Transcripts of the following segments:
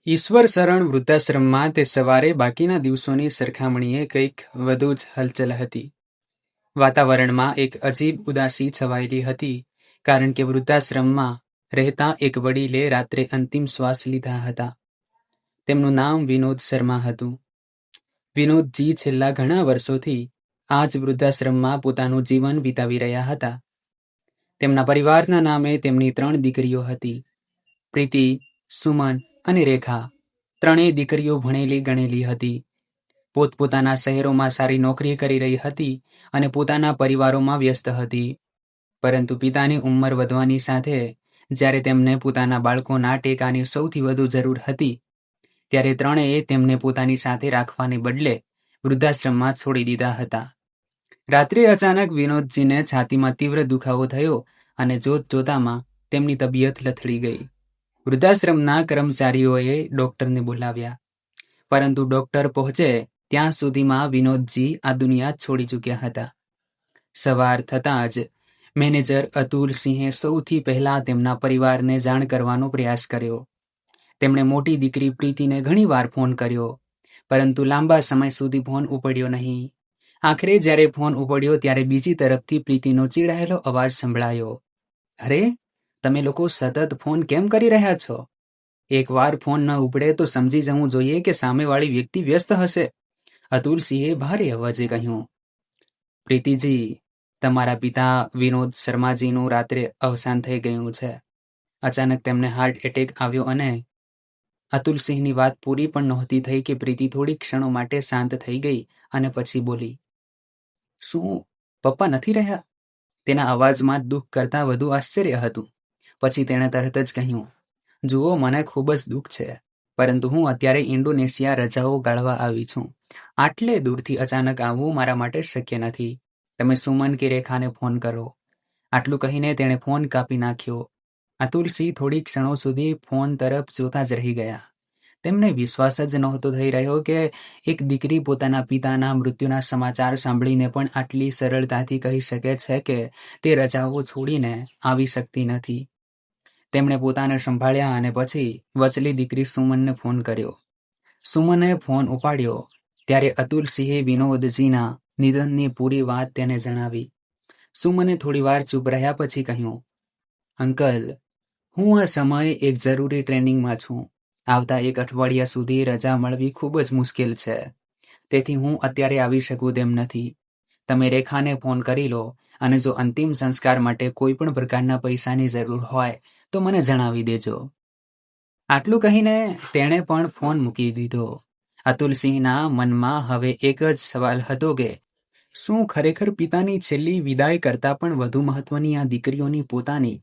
ઈશ્વર શરણ વૃદ્ધાશ્રમમાં તે સવારે બાકીના દિવસોની સરખામણીએ કંઈક વધુ જ હલચલ હતી. વાતાવરણમાં એક અજીબ ઉદાસી છવાયેલી હતી, કારણ કે વૃદ્ધાશ્રમમાં રહેતા એક વડીલે રાત્રે અંતિમ શ્વાસ લીધા હતા. તેમનું નામ વિનોદ શર્મા હતું. વિનોદજી છેલ્લા ઘણા વર્ષોથી આ જ વૃદ્ધાશ્રમમાં પોતાનું જીવન વિતાવી રહ્યા હતા. તેમના પરિવારના નામે તેમની 3 દીકરીઓ હતી: પ્રીતિ, સુમન અને રેખા. ત્રણેય દીકરીઓ ભણેલી ગણેલી હતી. પોતપોતાના શહેરોમાં સારી નોકરી કરી રહી હતી અને પોતાના પરિવારોમાં વ્યસ્ત હતી. પરંતુ પિતાની ઉંમર વધવાની સાથે જ્યારે તેમને પોતાના બાળકોના ટેકાની સૌથી વધુ જરૂર હતી, ત્યારે ત્રણેય તેમને પોતાની સાથે રાખવાને બદલે વૃદ્ધાશ્રમમાં છોડી દીધા હતા. રાત્રે અચાનક વિનોદજીને છાતીમાં તીવ્ર દુખાવો થયો અને જોત જોતામાં તેમની તબિયત લથડી ગઈ. વૃદ્ધાશ્રમના કર્મચારીઓએ ડોક્ટરને બોલાવ્યા, પરંતુ ડોક્ટર પહોંચે ત્યાં સુધીમાં વિનોદજી આ દુનિયા છોડી ચૂક્યા હતા. સવાર થતાં જ મેનેજર અતુલસિંહે સૌથી પહેલા તેમના પરિવારને જાણ કરવાનો પ્રયાસ કર્યો. તેમણે મોટી દીકરી પ્રીતિને ઘણીવાર ફોન કર્યો, પરંતુ લાંબા સમય સુધી ફોન ઉપડ્યો નહીં. આખરે જ્યારે ફોન ઉપડ્યો ત્યારે બીજી તરફથી પ્રીતિનો ચીડાયેલો અવાજ સંભળાયો. અરે, તમે લોકો સતત ફોન કેમ કરી રહ્યા છો? એકવાર ફોન ન ઉપડે તો સમજી જવું જોઈએ કે સામેવાળી વ્યક્તિ વ્યસ્ત હશે, અતુલસિંહે ભારે અવાજે કહ્યું. પ્રીતિજી, તમારા પિતા વિનોદ શર્માજીનું રાત્રે અવસાન થઈ ગયું છે. અચાનક તેમને હાર્ટ એટેક આવ્યો અને અતુલસિંહની વાત પૂરી પણ નહોતી થઈ કે પ્રીતિ થોડી ક્ષણો માટે શાંત થઈ ગઈ અને પછી બોલી. શું પપ્પા નથી રહ્યા? તેના અવાજમાં દુઃખ કરતાં વધુ આશ્ચર્ય હતું. પછી તેણે તરત જ કહ્યું, જુઓ, મને ખૂબ જ દુઃખ છે, પરંતુ હું અત્યારે ઇન્ડોનેશિયા રજાઓ ગાળવા આવી છું. આટલે દૂરથી અચાનક આવવું મારા માટે શક્ય નથી. તમે સુમન કે રેખાને ફોન કરો. આટલું કહીને તેણે ફોન કાપી નાખ્યો. અતુલસિંહ થોડી ક્ષણો સુધી ફોન તરફ જોતા જ રહી ગયા. તેમને વિશ્વાસ જ નહોતો થઈ રહ્યો કે એક દીકરી પોતાના પિતાના મૃત્યુના સમાચાર સાંભળીને પણ આટલી સરળતાથી કહી શકે છે કે તે રજાઓ છોડીને આવી શકતી નથી. તેમણે પોતાને સંભાળ્યા અને પછી વચલી દીકરી સુમનને ફોન કર્યો. સુમને ફોન ઉપાડ્યો ત્યારે અતુલસિંહે વિનોદજીના નિધનની પૂરી વાત તેને જણાવી. સુમને થોડીવાર ચૂપ રહ્યા પછી કહ્યું, અંકલ, હું આ સમયે એક જરૂરી ટ્રેનિંગમાં છું. આવતા 1 અઠવાડિયા સુધી રજા મળવી ખૂબ જ મુશ્કેલ છે. તેથી હું અત્યારે આવી શકું તેમ નથી. તમે રેખાને ફોન કરી લો અને જો અંતિમ સંસ્કાર માટે કોઈ પણ પ્રકારના પૈસાની જરૂર હોય તો મને જણાવી દેજો. આટલું કહીને તેણે પણ ફોન મૂકી દીધો. અતુલસિંહના મનમાં હવે એક જ સવાલ હતો કે શું ખરેખર પિતાની છેલ્લી વિદાય કરતાં પણ વધુ મહત્વની આ દીકરીઓની પોતાની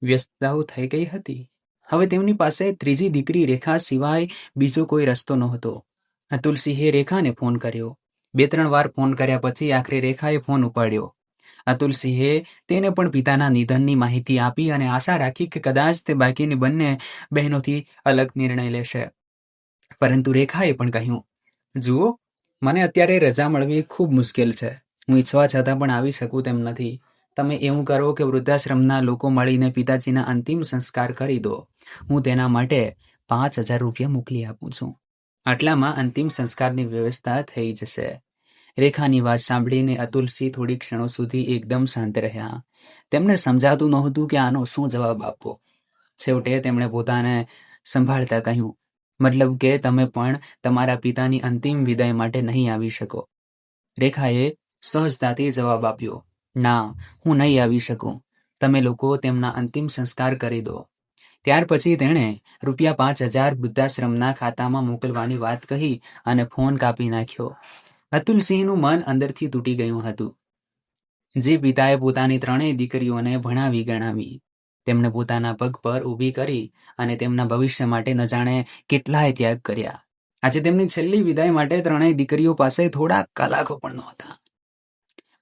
વ્યસ્તતાઓ થઈ ગઈ હતી? હવે તેમની પાસે ત્રીજી દીકરી રેખા સિવાય બીજો કોઈ રસ્તો નહોતો. અતુલસિંહે રેખાને ફોન કર્યો. 2-3 વાર ફોન કર્યા પછી આખરે રેખાએ ફોન ઉપાડ્યો. અતુલસિંહે તેને પણ પિતાના નિધનની માહિતી આપી અને આશા રાખી કે કદાચ તે બાકીની બંને બહેનોથી અલગ નિર્ણય લેશે. પરંતુ રેખાએ પણ કહ્યું, જુઓ, મને અત્યારે રજા મળવી ખૂબ મુશ્કેલ છે. હું ઈચ્છવા છતાં પણ આવી શકું તેમ નથી. તમે એવું કરો કે વૃદ્ધાશ્રમના લોકો મળીને પિતાજીના અંતિમ સંસ્કાર કરી દો. હું તેના માટે 5,000 રૂપિયા મોકલી આપું છું. આટલામાં અંતિમ સંસ્કારની વ્યવસ્થા થઈ જશે. રેખાની વાત સાંભળીને અતુલસિંહ થોડી ક્ષણો સુધી એકદમ શાંત રહ્યા. તેમને સમજાતું નહોતું કે આનો શું જવાબ આપવો. છેવટે તેમણે પોતાને સંભાળતા કહ્યું, મતલબ કે તમે પણ તમારા પિતાની અંતિમ વિદાય માટે નહીં આવી શકો? રેખાએ સહજતાથી જવાબ આપ્યો, ના, હું નહીં આવી શકું. તમે લોકો તેમના અંતિમ સંસ્કાર કરી દો. ત્યાર પછી તેણે ₹5,000 વૃદ્ધાશ્રમના ખાતામાં મોકલવાની વાત કહી અને ફોન કાપી નાખ્યો. અતુલસિંહનું મન અંદરથી તૂટી ગયું હતું. જે પિતાએ પોતાની 3 દીકરીઓને ભણાવી ગણાવી, તેમને પોતાના પગ પર ઊભી કરી અને તેમના ભવિષ્ય માટે ન જાણે કેટલાય ત્યાગ કર્યા, આજે તેમની છેલ્લી વિદાય માટે 3 દીકરીઓ પાસે થોડા કલાકો પણ નહોતા.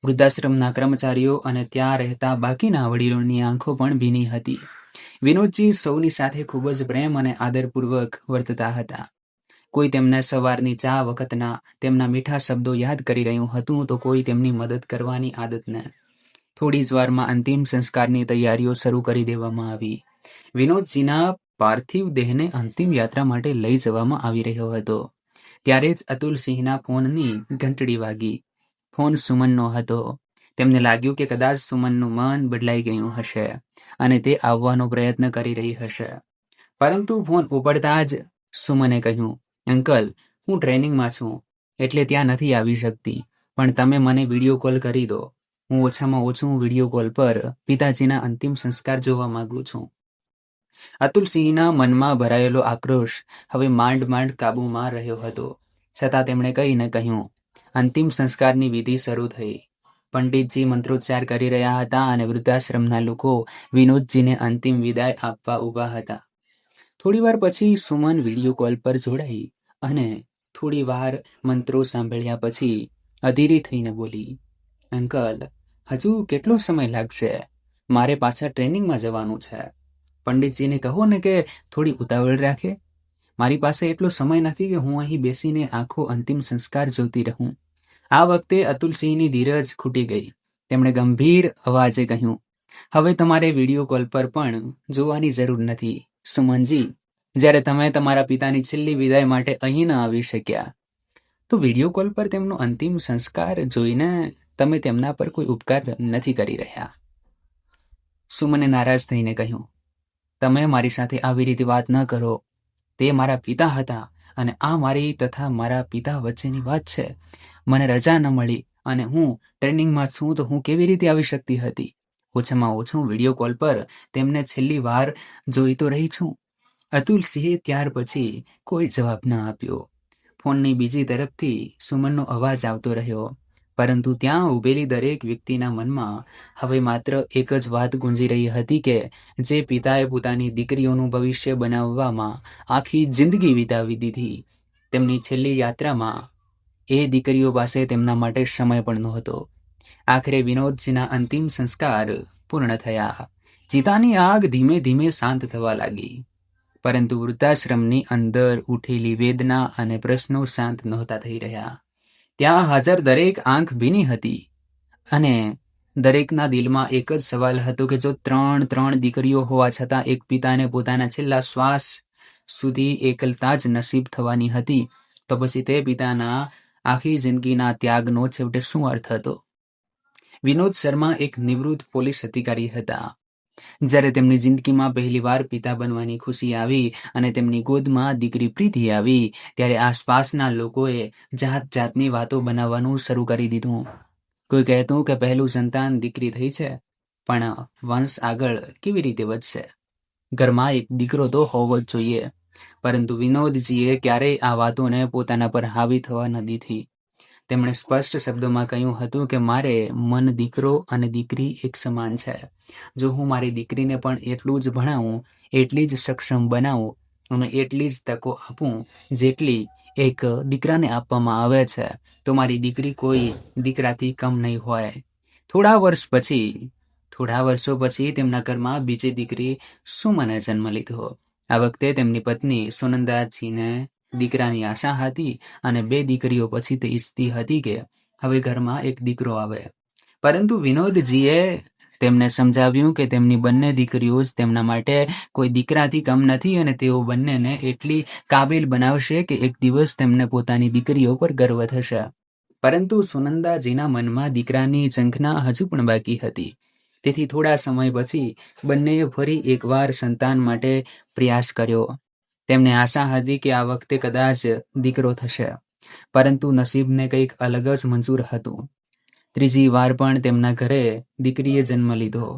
વૃદ્ધાશ્રમના કર્મચારીઓ અને ત્યાં રહેતા બાકીના વડીલોની આંખો પણ ભીની હતી. વિનોદજી સૌની સાથે ખૂબ જ પ્રેમ અને આદરપૂર્વક વર્તતા હતા. કોઈ તેમને સવારની ચા વખતના તેમના મીઠા શબ્દો યાદ કરી રહ્યું હતું તો કોઈ તેમની મદદ કરવાની આદતને. થોડી જ વારમાં અંતિમ સંસ્કારની તૈયારીઓ શરૂ કરી દેવામાં આવી. વિનોદજીના પાર્થિવ દેહને અંતિમ યાત્રા માટે લઈ જવામાં આવી રહ્યો હતો. ત્યારે જ અતુલસિંહના ફોનની ઘંટડી વાગી. ફોન સુમનનો હતો. તેમને લાગ્યું કે કદાચ સુમનનું મન બદલાઈ ગયું હશે અને તે આવવાનો પ્રયત્ન કરી રહી હશે. પરંતુ ફોન ઉપાડતા જ સુમને કહ્યું, અંકલ, હું ટ્રેનિંગમાં છું એટલે ત્યાં નથી આવી શકતી, પણ તમે મને વિડીયો કોલ કરી દો. હું ઓછામાં ઓછું વિડીયો કોલ પર પિતાજીના અંતિમ સંસ્કાર જોવા માંગુ છું. અતુલસિંહના મનમાં ભરાયેલો આક્રોશ હવે માંડ માંડ કાબૂમાં રહ્યો હતો. છતાં તેમણે કહીને કહ્યું. અંતિમ સંસ્કારની વિધિ શરૂ થઈ. પંડિતજી મંત્રોચ્ચાર કરી રહ્યા હતા અને વૃદ્ધાશ્રમના લોકો વિનોદજીને અંતિમ વિદાય આપવા ઊભા હતા. થોડીવાર પછી સુમન વિડીયો કોલ પર જોડાઈ અને થોડી વાર મંત્રો સાંભળ્યા પછી અધીરી થઈને બોલી, અંકલ, હજુ કેટલો સમય લાગશે? મારે પાછા ટ્રેનિંગમાં જવાનું છે. પંડિતજીને કહો ને કે થોડી ઉતાવળ રાખે. મારી પાસે એટલો સમય નથી કે હું અહીં બેસીને આખો અંતિમ સંસ્કાર જોતી રહું. આ વખતે અતુલસિંહની ધીરજ ખૂટી ગઈ. તેમણે ગંભીર અવાજે કહ્યું, હવે તમારે વિડીયો કોલ પર પણ જોવાની જરૂર નથી. સુમનજી, જ્યારે તમે તમારા પિતાની છેલ્લી વિદાય માટે અહીં ન આવી શક્યા, તો વિડીયો કોલ પર તેમનો અંતિમ સંસ્કાર જોઈને તમે તેમના પર કોઈ ઉપકાર નથી કરી રહ્યા. સુમને નારાજ થઈને કહ્યું, તમે મારી સાથે આવી રીતે વાત ન કરો. તે મારા પિતા હતા અને આ મારી તથા મારા પિતા વચ્ચેની વાત છે. મને રજા ન મળી અને હું ટ્રેનિંગમાં છું તો હું કેવી રીતે આવી શકતી હતી? ઓછામાં ઓછું વિડીયો કોલ પર તેમને છેલ્લી વાર જોઈ તો રહી છું. અતુલસિંહે ત્યાર પછી કોઈ જવાબ ન આપ્યો. ફોનની બીજી તરફથી સુમનનો અવાજ આવતો રહ્યો, પરંતુ ત્યાં ઊભેલી દરેક વ્યક્તિના મનમાં હવે માત્ર એક જ વાત ગુંજી રહી હતી કે જે પિતાએ પોતાની દીકરીઓનું ભવિષ્ય બનાવવામાં આખી જિંદગી વિતાવી દીધી, તેમની છેલ્લી યાત્રામાં એ દીકરીઓ પાસે તેમના માટે સમય પણ નહોતો. આખરે વિનોદજીના અંતિમ સંસ્કાર પૂર્ણ થયા. ચિતાની આગ ધીમે ધીમે શાંત થવા લાગી, પરંતુ વૃદ્ધાશ્રમની અંદર ઉઠેલી વેદના અને પ્રશ્નો શાંત નહોતા થઈ રહ્યા. ત્યાં હાજર દરેક આંખ ભીની હતી અને દરેકના દિલમાં એક જ સવાલ હતો કે જો ત્રણ દીકરીઓ હોવા છતાં એક પિતાને પોતાના છેલ્લા શ્વાસ સુધી એકલતા જ નસીબ થવાની હતી, તો પછી તે પિતાના આખી જિંદગીના ત્યાગનો છેવટે શું અર્થ હતો? વિનોદ શર્મા એક નિવૃત્ત પોલીસ અધિકારી હતા. જ્યારે તેમની જિંદગીમાં પહેલીવાર પિતા બનવાની ખુશી આવી અને તેમની ગોદમાં દીકરી પ્રીતિ આવી, ત્યારે આસપાસના લોકોએ જાત જાતની વાતો બનાવવાનું શરૂ કરી દીધું. કોઈ કહેતું કે પહેલું સંતાન દીકરી થઈ છે, પણ વંશ આગળ કેવી રીતે વધશે? ઘરમાં એક દીકરો તો હોવો જ જોઈએ. પરંતુ વિનોદજીએ ક્યારેય આ વાતોને પોતાના પર હાવી થવા ન દીધી. તેમણે સ્પષ્ટ શબ્દોમાં કહ્યું હતું કે મારે મન દીકરો અને દીકરી એક સમાન છે. જો હું મારી દીકરીને પણ એટલું જ ભણાવું, એટલી જ સક્ષમ બનાવું અને એટલી જ તકો આપું જેટલી એક દીકરાને આપવામાં આવે છે, તો મારી દીકરી કોઈ દીકરાથી કમ નહીં હોય. થોડા વર્ષો પછી તેમના ઘરમાં બીજી દીકરી સુમને જન્મ લીધો. આ વખતે તેમની પત્ની સુનંદાજીને દીકરાની આશા હતી અને 2 દીકરીઓ પછી તે ઈચ્છતી હતી કે હવે ઘરમાં એક દીકરો આવે. પરંતુ વિનોદજીએ તેમને સમજાવ્યું કે તેમની બંને દીકરીઓ જ તેમના માટે કોઈ દીકરાથી કમ નથી અને તેઓ બંનેને એટલી કાબિલ બનાવશે કે એક દિવસ તેમને પોતાની દીકરીઓ પર ગર્વ થશે. પરંતુ સુનંદાજીના મનમાં દીકરાની ઝંખના હજુ પણ બાકી હતી. તેથી થોડા સમય પછી બંનેએ ફરી એકવાર સંતાન માટે પ્રયાસ કર્યો. તેમને આશા હતી કે આ વખતે કદાચ દીકરો થશે, પરંતુ નસીબને કંઈક અલગ જ મંજૂર હતું. ત્રીજી વાર પણ તેમના ઘરે દીકરીએ જન્મ લીધો.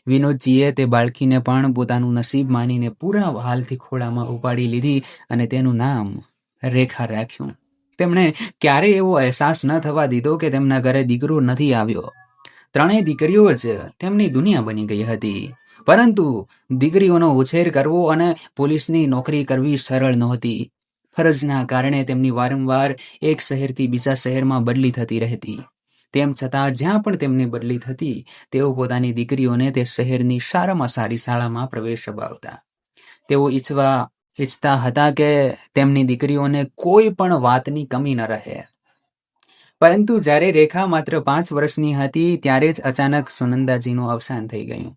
વિનોદજીએ તે બાળકીને પણ પોતાનું નસીબ માનીને પૂરા હાલથી ખોળામાં ઉપાડી લીધી અને તેનું નામ રેખા રાખ્યું. તેમણે ક્યારેય એવો અહેસાસ ન થવા દીધો કે તેમના ઘરે દીકરો નથી આવ્યો. 3 દીકરીઓ જ તેમની દુનિયા બની ગઈ હતી. પરંતુ દીકરીઓનો ઉછેર કરવો અને પોલીસની નોકરી કરવી સરળ નહોતી. ફરજના કારણે તેમની વારંવાર એક શહેરથી બીજા શહેરમાં બદલી થતી રહેતી. તેમ છતાં જ્યાં પણ તેમની બદલી થતી, તેઓ પોતાની દીકરીઓને તે શહેરની સારામાં સારી શાળામાં પ્રવેશ અપાવતા. તેઓ ઈચ્છતા હતા કે તેમની દીકરીઓને કોઈ પણ વાતની કમી ન રહે. પરંતુ જ્યારે રેખા માત્ર 5 વર્ષની હતી, ત્યારે જ અચાનક સુનંદાજીનું અવસાન થઈ ગયું.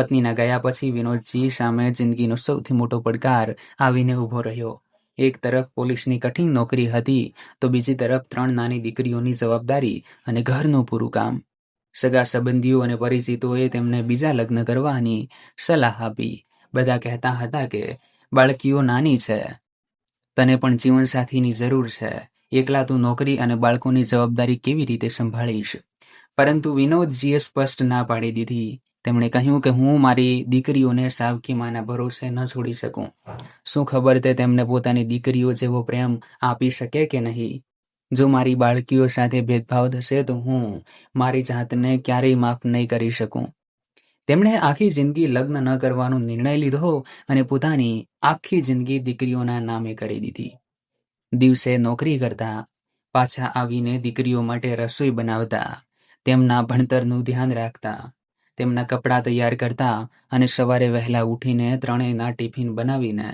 પત્નીના ગયા પછી વિનોદજી સામે જિંદગીનો સૌથી મોટો પડકાર આવીને ઊભો રહ્યો. એક તરફ પોલીસની કઠિન નોકરી હતી તો બીજી તરફ 3 નાની દીકરીઓની જવાબદારી અને ઘરનું પૂરું કામ. સગા સંબંધીઓ અને પરિચિતોએ તેમને બીજા લગ્ન કરવાની સલાહ આપી. બધા કહેતા હતા કે બાળકીઓ નાની છે, તને પણ જીવનસાથીની જરૂર છે, એકલા તું નોકરી અને બાળકોની જવાબદારી કેવી રીતે સંભાળીશ? પરંતુ વિનોદજીએ સ્પષ્ટ ના પાડી દીધી. તેમણે કહ્યું કે હું મારી દીકરીઓને સાવકી માના ભરોસે ન છોડી શકું. શું ખબર તે તેમને પોતાની દીકરીઓ જેવો પ્રેમ આપી શકે કે નહીં? જો મારી બાળકીઓ સાથે ભેદભાવ થશે તો હું મારી જાતને ક્યારેય માફ નહીં કરી શકું. તેમણે આખી જિંદગી લગ્ન ન કરવાનો નિર્ણય લીધો અને પોતાની આખી જિંદગી દીકરીઓના નામે કરી દીધી. દિવસે નોકરી કરતા, પાછા આવીને દીકરીઓ માટે રસોઈ બનાવતા, તેમના ભણતરનું ધ્યાન રાખતા, તેમના કપડાં તૈયાર કરતા અને સવારે વહેલા ઉઠીને ત્રણેયના ટિફિન બનાવીને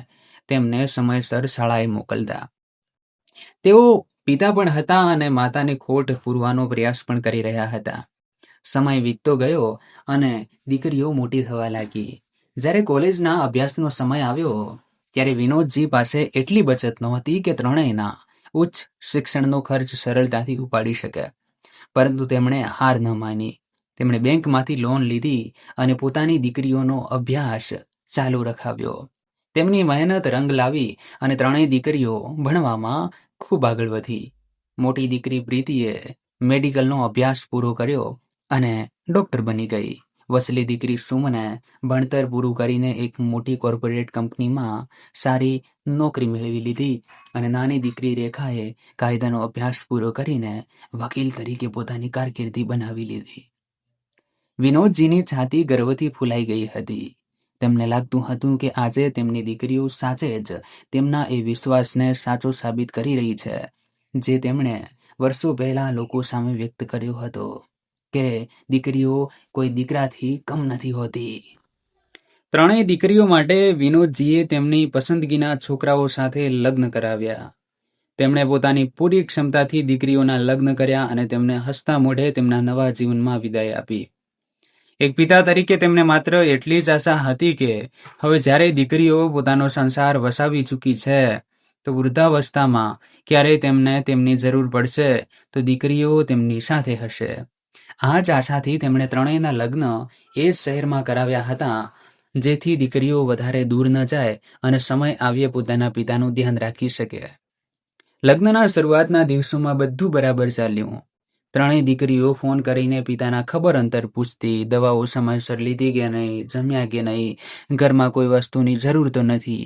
તેમને સમયસર શાળાએ મોકલતા. તેઓ પિતા પણ હતા અને માતાની ખોટ પૂરવાનો પ્રયાસ પણ કરી રહ્યા હતા. સમય વીતતો ગયો અને દીકરીઓ મોટી થવા લાગી. જ્યારે કોલેજના અભ્યાસનો સમય આવ્યો ત્યારે વિનોદજી પાસે એટલી બચત નહોતી કે ત્રણેયના ઉચ્ચ શિક્ષણનો ખર્ચ સરળતાથી ઉપાડી શકે. પરંતુ તેમણે હાર ન માની. તેમણે બેંકમાંથી લોન લીધી અને પોતાની દીકરીઓનો અભ્યાસ ચાલુ રખાવ્યો. તેમની મહેનત રંગ લાવી અને ત્રણેય દીકરીઓ ભણવામાં ખૂબ આગળ વધી. મોટી દીકરી પ્રીતિએ મેડિકલનો અભ્યાસ પૂરો કર્યો અને ડૉક્ટર બની ગઈ. વસલી દીકરી સુમને ભણતર પૂરું કરીને એક મોટી કોર્પોરેટ કંપનીમાં સારી નોકરી મેળવી લીધી અને નાની દીકરી રેખાએ કાયદાનો અભ્યાસ પૂરો કરીને વકીલ તરીકે પોતાની કારકિર્દી બનાવી લીધી. વિનોદજીની છાતી ગર્વથી ફૂલાઈ ગઈ હતી. તેમને લાગતું હતું કે આજે તેમની દીકરીઓ સાચે જ તેમના એ વિશ્વાસને સાચો સાબિત કરી રહી છે જે તેમણે વર્ષો પહેલા લોકો સામે વ્યક્ત કર્યો હતો કે દીકરીઓ કોઈ દીકરાથી કમ નથી હોતી. ત્રણેય દીકરીઓ માટે વિનોદજીએ તેમની પસંદગીના છોકરાઓ સાથે લગ્ન કરાવ્યા. તેમણે પોતાની પૂરી ક્ષમતાથી દીકરીઓના લગ્ન કર્યા અને તેમને હસતા મોઢે તેમના નવા જીવનમાં વિદાય આપી. એક પિતા તરીકે તેમને માત્ર એટલી જ આશા હતી કે હવે જ્યારે દીકરીઓ પોતાનો સંસાર વસાવી ચૂકી છે તો વૃદ્ધાવસ્થામાં ક્યારેય તેમને તેમની જરૂર પડશે તો દીકરીઓ તેમની સાથે હશે. આ જ આશાથી તેમણે ત્રણેયના લગ્ન એ જ શહેરમાં કરાવ્યા હતા જેથી દીકરીઓ વધારે દૂર ન જાય અને સમય આવ્યે પોતાના પિતાનું ધ્યાન રાખી શકે. લગ્નના શરૂઆતના દિવસોમાં બધું બરાબર ચાલ્યું. ત્રણેય દીકરીઓ ફોન કરીને પિતાના ખબર અંતર પૂછતી, દવાઓ સમયસર લીધી કે નહીં, જમ્યા કે નહીં, ઘરમાં કોઈ વસ્તુની જરૂર તો નથી.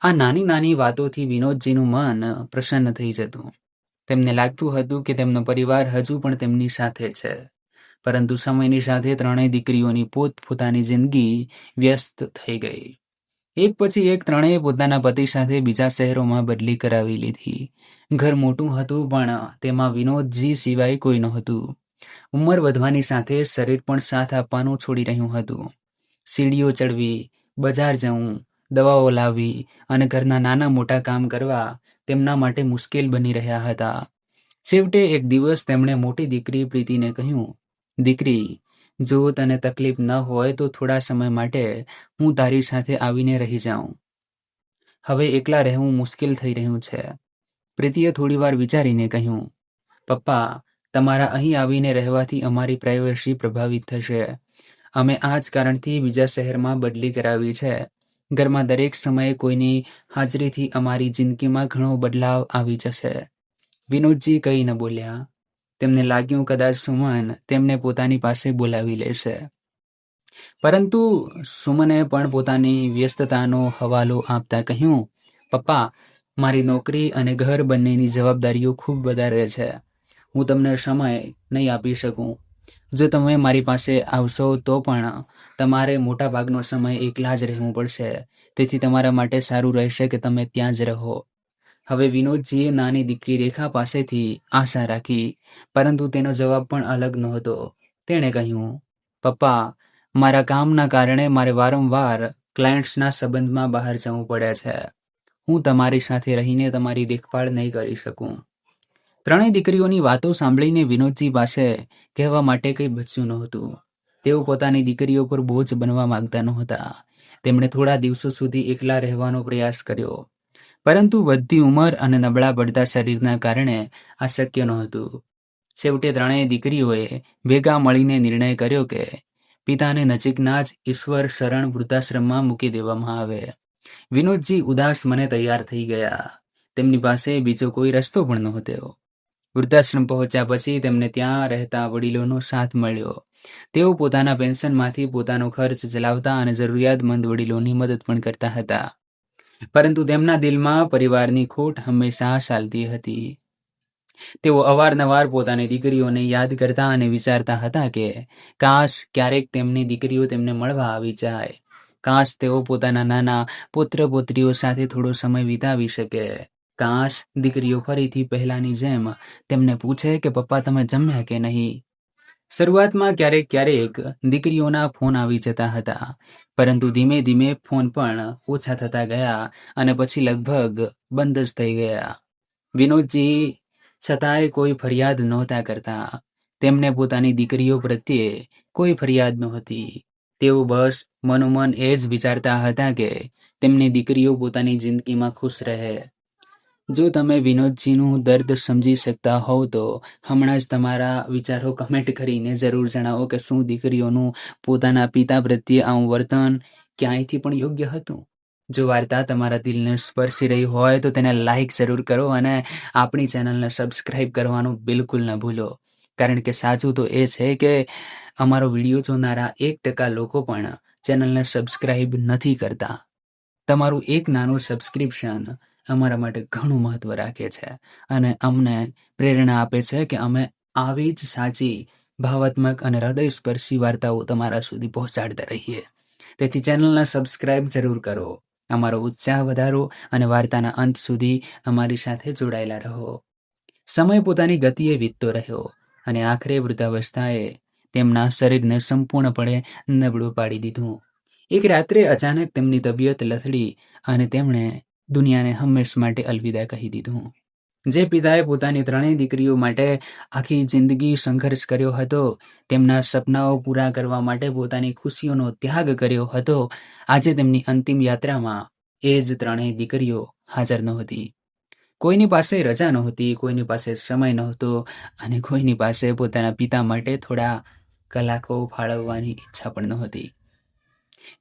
આ નાની નાની વાતોથી વિનોદજીનું મન પ્રસન્ન થઈ જતું. તેમને લાગતું હતું કે તેમનો પરિવાર હજુ પણ તેમની સાથે છે. પરંતુ સમયની સાથે ત્રણેય દીકરીઓની પોતપોતાની જિંદગી વ્યસ્ત થઈ ગઈ. એક પછી એક ત્રણેય પોતાના પતિ સાથે બીજા શહેરોમાં બદલી કરાવી લીધી. ઘર મોટું હતું પણ તેમાં વિનોદજી સિવાય કોઈ નહોતું. ઉંમર વધવાની સાથે શરીર પણ સાથ આપવાનું છોડી રહ્યું હતું. સીડીઓ ચડવી, બજાર જવું, દવાઓ લાવવી અને ઘરના નાના મોટા કામ કરવા તેમના માટે મુશ્કેલ બની રહ્યા હતા. છેવટે એક દિવસ તેમણે મોટી દીકરી પ્રીતિને કહ્યું, દીકરી, જો તને તકલીફ ન હોય તો થોડા સમય માટે હું તારી સાથે આવીને રહી જાઉં. હવે એકલા રહેવું મુશ્કેલ થઈ રહ્યું છે. પ્રીતિએ થોડીવાર વિચારીને કહ્યું, પપ્પા, તમારા અહીં આવીને રહેવાથી અમારી પ્રાઇવસી પ્રભાવિત થશે. અમે આ જ કારણથી બીજા શહેરમાં બદલી કરાવી છે. ઘરમાં દરેક સમયે કોઈની હાજરીથી અમારી જિંદગીમાં ઘણો બદલાવ આવી જશે. વિનોદજી કંઈ ન બોલ્યા. તેમને લાગ્યું કદાચ સુમન તેમને પોતાની પાસે બોલાવી લેશે. પરંતુ સુમને પણ પોતાની વ્યસ્તતાનો હવાલો આપતા કહ્યું, પપ્પા, મારી નોકરી અને ઘર બંનેની જવાબદારીઓ ખૂબ વધારે છે. હું તમને સમય નહીં આપી શકું. જો તમે મારી પાસે આવશો તો પણ તમારે મોટાભાગનો સમય એકલા જ રહેવું પડશે. તેથી તમારા માટે સારું રહેશે કે તમે ત્યાં જ રહો. હવે વિનોદજીએ નાની દીકરી રેખા પાસેથી આશા રાખી, પરંતુ તેનો જવાબ પણ અલગ નહોતો. તેણે કહ્યું, પપ્પા, મારા કામના કારણે મારે વારંવાર ક્લાયન્ટ્સના સંબંધમાં બહાર જવું પડે છે. હું તમારી સાથે રહીને તમારી દેખભાળ નહીં કરી શકું. ત્રણેય દીકરીઓની વાતો સાંભળીને વિનોદજી પાસે કહેવા માટે કંઈ બચ્યું નહોતું. તેઓ પોતાની દીકરીઓ પર બોજ બનવા માંગતા નહોતા. તેમણે થોડા દિવસો સુધી એકલા રહેવાનો પ્રયાસ કર્યો, પરંતુ વધતી ઉંમર અને નબળા પડતા શરીરના કારણે આ શક્ય નહોતું. છેવટે ત્રણેય દીકરીઓએ ભેગા મળીને નિર્ણય કર્યો કે પિતાને નજીકના જ ઈશ્વર શરણ વૃદ્ધાશ્રમમાં મૂકી દેવામાં આવે. વિનોદજી ઉદાસ મને તૈયાર થઈ ગયા. તેમની પાસે બીજો કોઈ રસ્તો પણ નહોતો. વૃદ્ધાશ્રમ પહોંચ્યા પછી તેમને ત્યાં રહેતા વડીલોનો સાથ મળ્યો. તેઓ પોતાના પેન્શનમાંથી પોતાનો ખર્ચ ચલાવતા અને જરૂરિયાતમંદ વડીલોની મદદ પણ કરતા હતા. પરંતુ તેમના દિલમાં પરિવારની ખોટ હંમેશા ચાલતી હતી. તેઓ અવારનવાર પોતાની દીકરીઓને યાદ કરતા અને વિચારતા હતા કે કાશ ક્યારેક તેમની દીકરીઓ તેમને મળવા આવી જાય. કાશ તેઓ પોતાના નાના પુત્ર પુત્રીઓ સાથે થોડો સમય વિતાવી શકે. કાશ દીકરીઓ ફરીથી પહેલાની જેમ તેમને પૂછે કે પપ્પા તમે જમ્યા કે નહીં. શરૂઆતમાં ક્યારેક દીકરીઓના ફોન આવી જતા હતા, પરંતુ ધીમે ધીમે ફોન પણ ઓછા થતા ગયા અને પછી લગભગ બંધ જ થઈ ગયા. વિનોદજી છતાંય કોઈ ફરિયાદ નહોતા કરતા. તેમને પોતાની દીકરીઓ પ્રત્યે કોઈ ફરિયાદ નહોતી. તેઓ બસ મનોમન એ જ વિચારતા હતા કે તેમની દીકરીઓ પોતાની જિંદગીમાં ખુશ રહે. જો તમે વિનોદજીનું દર્દ સમજી શકતા હોવ તો હમણાં જ તમારા વિચારો કમેન્ટ કરીને જરૂર જણાવો કે શું દીકરીઓનું પોતાના પિતા પ્રત્યે આવું વર્તન ક્યાંયથી પણ યોગ્ય હતું. જો વાર્તા તમારા દિલને સ્પર્શી રહી હોય તો તેને લાઈક જરૂર કરો અને આપણી ચેનલને સબસ્ક્રાઈબ કરવાનું બિલકુલ ન ભૂલો. કારણ કે સાચું તો એ છે કે અમારો વિડીયો જોનારા 1% લોકો પણ ચેનલને સબસ્ક્રાઈબ નથી કરતા. તમારું એક નાનું સબસ્ક્રિપ્શન અમારા માટે ઘણું મહત્વ રાખે છે અને અમને પ્રેરણા આપે છે કે અમે આવી જ સાચી ભાવાત્મક અને હૃદયસ્પર્શી વાર્તાઓ તમારા સુધી પહોંચાડતા રહીએ. તેથી ચેનલને સબસ્ક્રાઈબ જરૂર કરો. અમારો ઉત્સાહ વધારો અને વાર્તાના અંત સુધી અમારી સાથે જોડાયેલા રહો. સમય પોતાની ગતિએ વીતતો રહ્યો અને આખરે વૃદ્ધાવસ્થાએ તેમના શરીરને સંપૂર્ણપણે નબળું પાડી દીધું. એક રાત્રે અચાનક તેમની તબિયત લથડી અને તેમણે દુનિયાને હંમેશ માટે અલવિદા કહી દીધું. જે પિતાએ પોતાની ત્રણેય દીકરીઓ માટે આખી જિંદગી સંઘર્ષ કર્યો હતો, તેમના સપનાઓ પૂરા કરવા માટે પોતાની ખુશીઓનો ત્યાગ કર્યો હતો, આજે તેમની અંતિમ યાત્રામાં એ જ ત્રણેય દીકરીઓ હાજર નહોતી. કોઈની પાસે રજા નહોતી, કોઈની પાસે સમય નહોતો અને કોઈની પાસે પોતાના પિતા માટે થોડા કલાકો ફાળવવાની ઈચ્છા પણ નહોતી.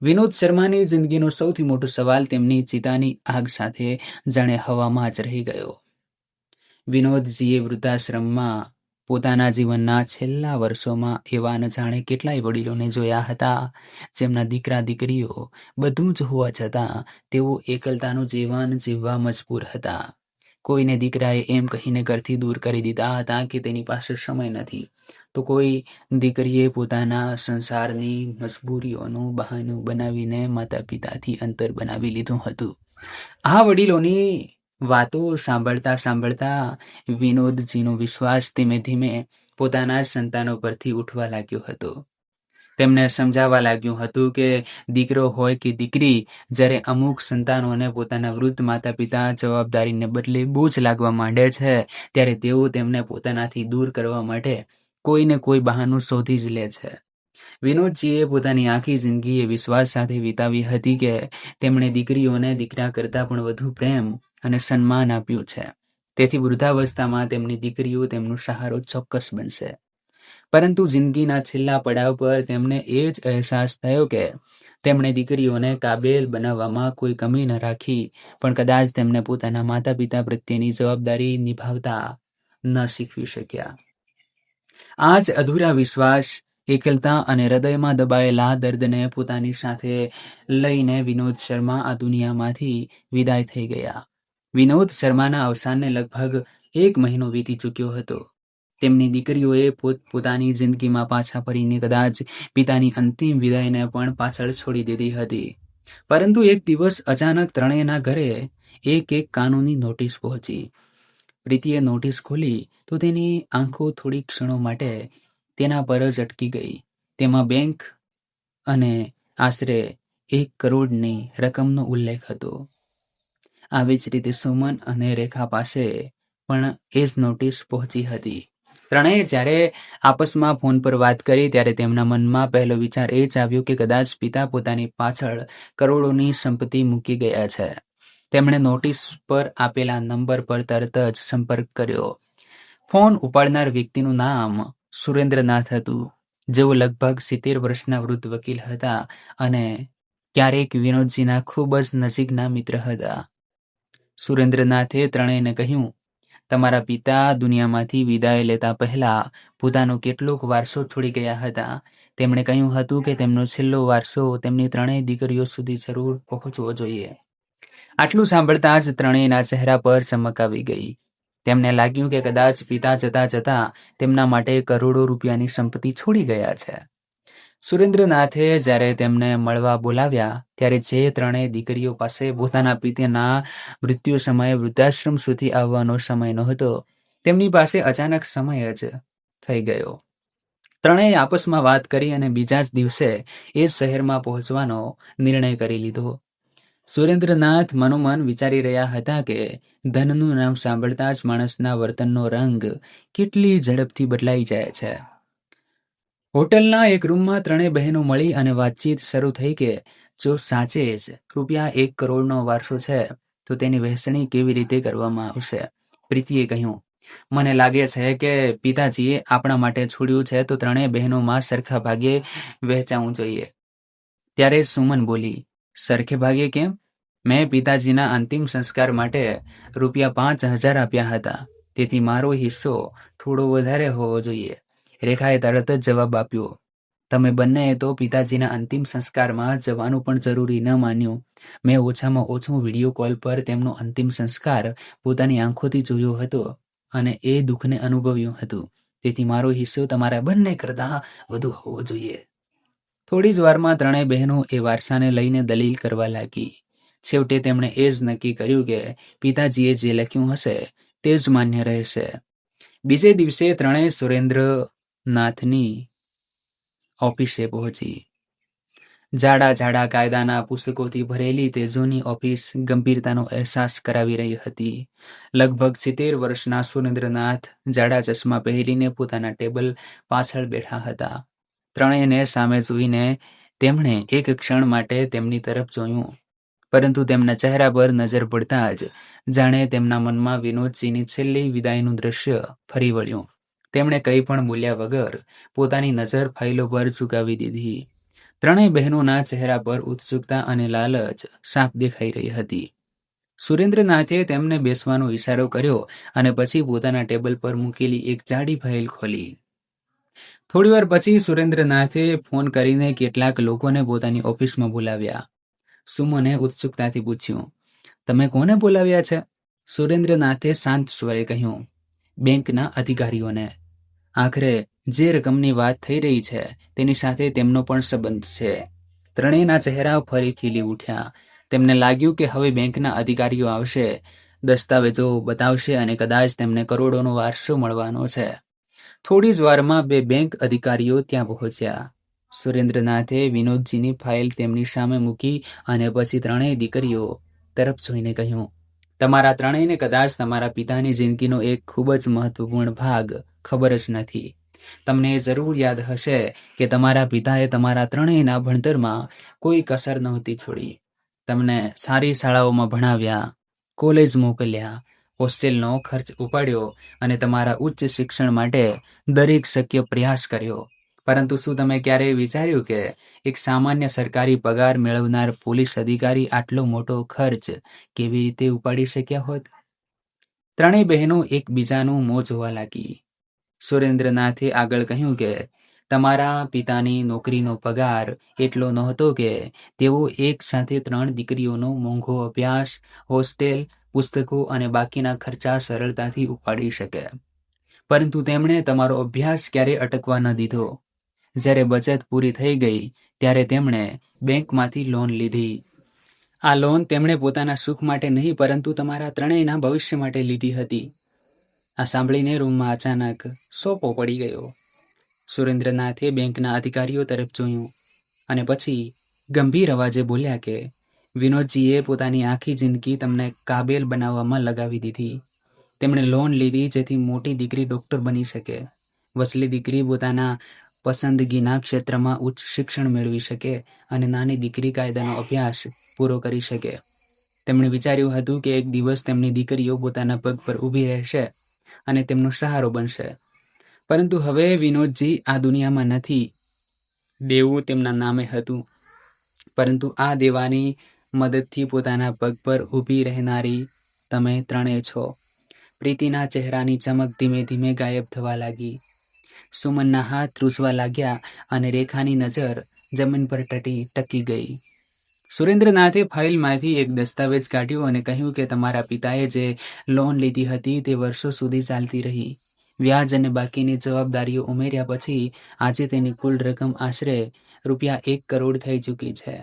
વિનોદ શર્માની જિંદગીનો સૌથી મોટો સવાલ તેમની ચિતાની આગ સાથે જાણે હવામાં જ રહી ગયો. વિનોદજીએ વૃદ્ધાશ્રમમાં પોતાના જીવનના છેલ્લા વર્ષોમાં એવા ન જાણે કેટલાય વડીલોને જોયા હતા, જેમના દીકરા દીકરીઓ બધું જ હોવા છતાં તેઓ એકલતાનું જીવન જીવવા મજબૂર હતા. કોઈને દીકરાએ એમ કહીને ઘરથી દૂર કરી દીધા હતા કે તેની પાસે સમય નથી, તો કોઈ દીકરીએ પોતાના સંસારની મજબૂરીઓનું બહાનું બનાવીને માતા પિતાથી અંતર બનાવી લીધું હતું. આ વડીલોની વાતો સાંભળતા વિનોદજીનો વિશ્વાસ ધીમે ધીમે પોતાના સંતાનો પરથી ઉઠવા લાગ્યો હતો. તેમને સમજાવવા લાગ્યું હતું કે દીકરો હોય કે દીકરી, જ્યારે અમુક સંતાનોને પોતાના વૃદ્ધ માતા પિતા જવાબદારીને બદલે બોજ લાગવા માંડે છે, ત્યારે તેઓ તેમને પોતાનાથી દૂર કરવા માટે કોઈને કોઈ બહાનું શોધી જ લે છે. વિનોદજીએ પોતાની આખી જિંદગી એ વિશ્વાસ સાથે વિતાવી હતી કે તેમણે દીકરીઓને દીકરા કરતાં પણ વધુ પ્રેમ અને સન્માન આપ્યું છે. તેથી વૃદ્ધાવસ્થામાં તેમની દીકરીઓ તેમનો સહારો ચોક્કસ બનશે. પરંતુ જિંદગીના છેલ્લા પડાવ પર તેમને એ જ અહેસાસ થયો કે તેમણે દીકરીઓને કાબેલ બનાવવામાં કોઈ કમી ન રાખી, પણ કદાચ તેમને પોતાના માતા પિતા પ્રત્યેની જવાબદારી નિભાવતા ન શીખવી શક્યા. આ જ અધૂરા વિશ્વાસ, એકલતા અને હૃદયમાં દબાયેલા દર્દને પોતાની સાથે લઈને વિનોદ શર્મા આ દુનિયામાંથી વિદાય થઈ ગયા. વિનોદ શર્માના અવસાનને લગભગ 1 મહિનો વીતી ચૂક્યો હતો. તેમની દીકરીઓએ પોતાની જિંદગીમાં પાછા ફરીને કદાચ પિતાની અંતિમ વિદાયને પણ પાછળ છોડી દીધી હતી. પરંતુ એક દિવસ અચાનક ત્રણેયના ઘરે એક કાનૂની નોટિસ પહોંચી. પ્રીતિએ નોટિસ ખોલી તો તેની આંખો થોડી ક્ષણો માટે તેના પર જ અટકી ગઈ. તેમાં બેંક અને આશરે 1 કરોડની રકમનો ઉલ્લેખ હતો. આવી જ રીતે સુમન અને રેખા પાસે પણ એ જ નોટિસ પહોંચી હતી. ત્રણેય જ્યારે આપસમાં ફોન પર વાત કરી ત્યારે તેમના મનમાં પહેલો વિચાર એ જ આવ્યો કે કદાચ પિતા પોતાની પાછળ કરોડોની સંપત્તિ મૂકી ગયા છે. તેમણે નોટિસ પર આપેલા નંબર પર તરત જ સંપર્ક કર્યો. ફોન ઉપાડનાર વ્યક્તિનું નામ સુરેન્દ્રનાથ હતું, જેઓ લગભગ 70 વર્ષના વૃદ્ધ વકીલ હતા અને ક્યારેક વિનોદજીના ખૂબ જ નજીકના મિત્ર હતા. સુરેન્દ્રનાથે ત્રણેયને કહ્યું, તમારા પિતા દુનિયામાંથી વિદાય લેતા પહેલા પોતાનો કેટલોક વારસો છોડી ગયા હતા. તેમણે કહ્યું હતું કે તેમનો છેલ્લો વારસો તેમની ત્રણેય દીકરીઓ સુધી જરૂર પહોંચવો જોઈએ. આટલું સાંભળતા જ ત્રણેયના ચહેરા પર ચમક આવી ગઈ. તેમને લાગ્યું કે કદાચ પિતા જતા જતા તેમના માટે કરોડો રૂપિયાની સંપત્તિ છોડી ગયા છે. સુરેન્દ્રનાથે જ્યારે તેમને મળવા બોલાવ્યા ત્યારે જે ત્રણેય દીકરીઓ પાસે પોતાના પિતાના મૃત્યુ સમયે વૃદ્ધાશ્રમ સુધી આવવાનો સમય નહોતો, તેમની પાસે અચાનક સમય જ થઈ ગયો. ત્રણેય આપસમાં વાત કરી અને બીજા જ દિવસે એ શહેરમાં પહોંચવાનો નિર્ણય કરી લીધો. સુરેન્દ્રનાથ મનોમન વિચારી રહ્યા હતા કે ધનનું નામ સાંભળતા જ માણસના વર્તનનો રંગ કેટલી ઝડપથી બદલાઈ જાય છે. હોટલના એક રૂમમાં ત્રણેય બહેનો મળી અને વાતચીત શરૂ થઈ કે જો સાચે જ ₹1 કરોડનો વારસો છે તો તેની વહેંચણી કેવી રીતે કરવામાં આવશે. પ્રીતિએ કહ્યું, મને લાગે છે કે પિતાજીએ આપણા માટે છોડ્યું છે તો ત્રણેય બહેનોમાં સરખા ભાગે વહેંચાવું જોઈએ. ત્યારે સુમન બોલી, સરખે ભાગે કેમ? મેં પિતાજીના અંતિમ સંસ્કાર માટે ₹5,000 આપ્યા હતા, તેથી મારો હિસ્સો થોડો વધારે હોવો જોઈએ. રેખાએ તરત જ જવાબ આપ્યો, તમે બંનેએ તો પિતાજીના અંતિમ સંસ્કારમાં જવાનું પણ જરૂરી ન માન્યું. મેં ઓછામાં ઓછું વિડીયો કોલ પર તેમનો અંતિમ સંસ્કાર પોતાની આંખોથી જોયો હતો અને એ દુઃખને અનુભવ્યું હતું, તેથી મારો હિસ્સો તમારા બંને કરતાં વધુ હોવો જોઈએ. થોડી જ વારમાં ત્રણેય બહેનો એ વારસાને લઈને દલીલ કરવા લાગી. છેવટે તેમણે એ જ નક્કી કર્યું કે પિતાજીએ જે લખ્યું હશે તે જ માન્ય રહેશે. બીજે દિવસે ત્રણેય સુરેન્દ્રનાથની ઓફિસે પહોંચી. જાડા કાયદાના પુસ્તકોથી ભરેલી તે જૂની ઓફિસ ગંભીરતાનો અહેસાસ કરાવી રહી હતી. લગભગ 70 વર્ષના સુરેન્દ્રનાથ જાડા ચશ્મા પહેરીને પોતાના ટેબલ પાછળ બેઠા હતા. ત્રણેયને સામે જોઈને તેમણે એક ક્ષણ માટે તેમની તરફ જોયું, પરંતુ તેમના ચહેરા પર નજર પડતા જ જાણે તેમના મનમાં વિનોદજીની છેલ્લી વિદાયનું દ્રશ્ય ફરી વળ્યું. તેમણે કંઈ પણ બોલ્યા વગર પોતાની નજર ફાઇલો પર ઝુકાવી દીધી. ત્રણેય બહેનોના ચહેરા પર ઉત્સુકતા અને લાલચ સાફ દેખાઈ રહી હતી. સુરેન્દ્રનાથે તેમને બેસવાનો ઈશારો કર્યો અને પછી પોતાના ટેબલ પર મૂકેલી એક જાડી ફાઇલ ખોલી. થોડીવાર પછી સુરેન્દ્રનાથે ફોન કરીને કેટલાક લોકોને પોતાની ઓફિસમાં બોલાવ્યા. સુમને ઉત્સુકતાથી પૂછ્યું, તમે કોને બોલાવ્યા છે? સુરેન્દ્રનાથે શાંત સ્વરે કહ્યું, બેંકના અધિકારીઓને. આખરે જે રકમની વાત થઈ રહી છે તેની સાથે તેમનો પણ સંબંધ છે. ત્રણેયના ચહેરા ફરી ખીલી ઉઠ્યા. તેમને લાગ્યું કે હવે બેંકના અધિકારીઓ આવશે, દસ્તાવેજો બતાવશે અને કદાચ તેમને કરોડોનો વારસો મળવાનો છે. થોડી જ વારમાં 2 બેંક અધિકારીઓ ત્યાં પહોંચ્યા. સુરેન્દ્રનાથે વિનોદજીની ફાઇલ તેમની સામે મૂકી અને પછી ત્રણેય દીકરીઓ તરફ જોઈને કહ્યું, તમારા ત્રણેયને કદાચ તમારા પિતાની જિંદગીનો એક ખૂબ જ મહત્વપૂર્ણ ભાગ ખબર જ નથી. તમને જરૂર યાદ હશે કે તમારા પિતાએ તમારા ત્રણેયના ભણતરમાં કોઈ કસર નહોતી છોડી. તમને સારી શાળાઓમાં ભણાવ્યા, કોલેજ મોકલ્યા, હોસ્ટેલનો ખર્ચ ઉપાડ્યો અને તમારા ઉચ્ચ શિક્ષણ માટે દરેક શક્ય પ્રયાસ કર્યો. પરંતુ શું તમે ક્યારેય વિચાર્યું કે એક સામાન્ય સરકારી પગાર મેળવનાર પોલીસ અધિકારી આટલો મોટો ખર્ચ કેવી રીતે ઉપાડી શક્યા હોત? ત્રણેય બહેનો એકબીજાનું મોં જોવા લાગી. સુરેન્દ્રનાથે આગળ કહ્યું કે તમારા પિતાની નોકરીનો પગાર એટલો નહોતો કે તેઓ એક સાથે 3 દીકરીઓનો મોંઘો અભ્યાસ, હોસ્ટેલ, પુસ્તકો અને બાકીના ખર્ચા સરળતાથી ઉપાડી શકે. પરંતુ તેમણે તમારો અભ્યાસ ક્યારેય અટકવા ન દીધો. જ્યારે બચત પૂરી થઈ ગઈ ત્યારે તેમણે બેંકમાંથી લોન લીધી. આ લોન તેમણે પોતાના સુખ માટે નહીં પરંતુ તમારા ત્રણેયના ભવિષ્ય માટે લીધી હતી. આ સાંભળીને રૂમમાં અચાનક સોપો પડી ગયો. સુરેન્દ્રનાથે બેંકના અધિકારીઓ તરફ જોયું અને પછી ગંભીર અવાજે બોલ્યા કે વિનોદજીએ પોતાની આખી જિંદગી તમને કાબેલ બનાવવામાં લગાવી દીધી. તેમણે લોન લીધી જેથી મોટી દીકરી ડૉક્ટર બની શકે, વચલી દીકરી પોતાના પસંદગીના ક્ષેત્રમાં ઉચ્ચ શિક્ષણ મેળવી શકે અને નાની દીકરી કાયદાનો અભ્યાસ પૂરો કરી શકે. તેમણે વિચાર્યું હતું કે એક દિવસ તેમની દીકરીઓ પોતાના પગ પર ઊભી રહેશે અને તેમનો સહારો બનશે. પરંતુ હવે વિનોદજી આ દુનિયામાં નથી. દેવું તેમના નામે હતું, પરંતુ આ દેવાની મદદથી પોતાના પગ પર ઊભી રહેનારી તમે ત્રણેય છો. પ્રીતિના ચહેરાની ચમક ધીમે ધીમે ગાયબ થવા લાગી. સુમનના હાથ ધ્રુજવા લાગ્યા અને રેખાની નજર જમીન પર ટકી ગઈ. સુરેન્દ્રનાથે ફાઇલમાંથી એક દસ્તાવેજ કાઢ્યો અને કહ્યું કે તમારા પિતાએ જે લોન લીધી હતી તે વર્ષો સુધી ચાલતી રહી. વ્યાજ અને બાકીની જવાબદારીઓ ઉમેર્યા પછી આજે તેની કુલ રકમ આશરે ₹1 કરોડ થઈ ચૂકી છે.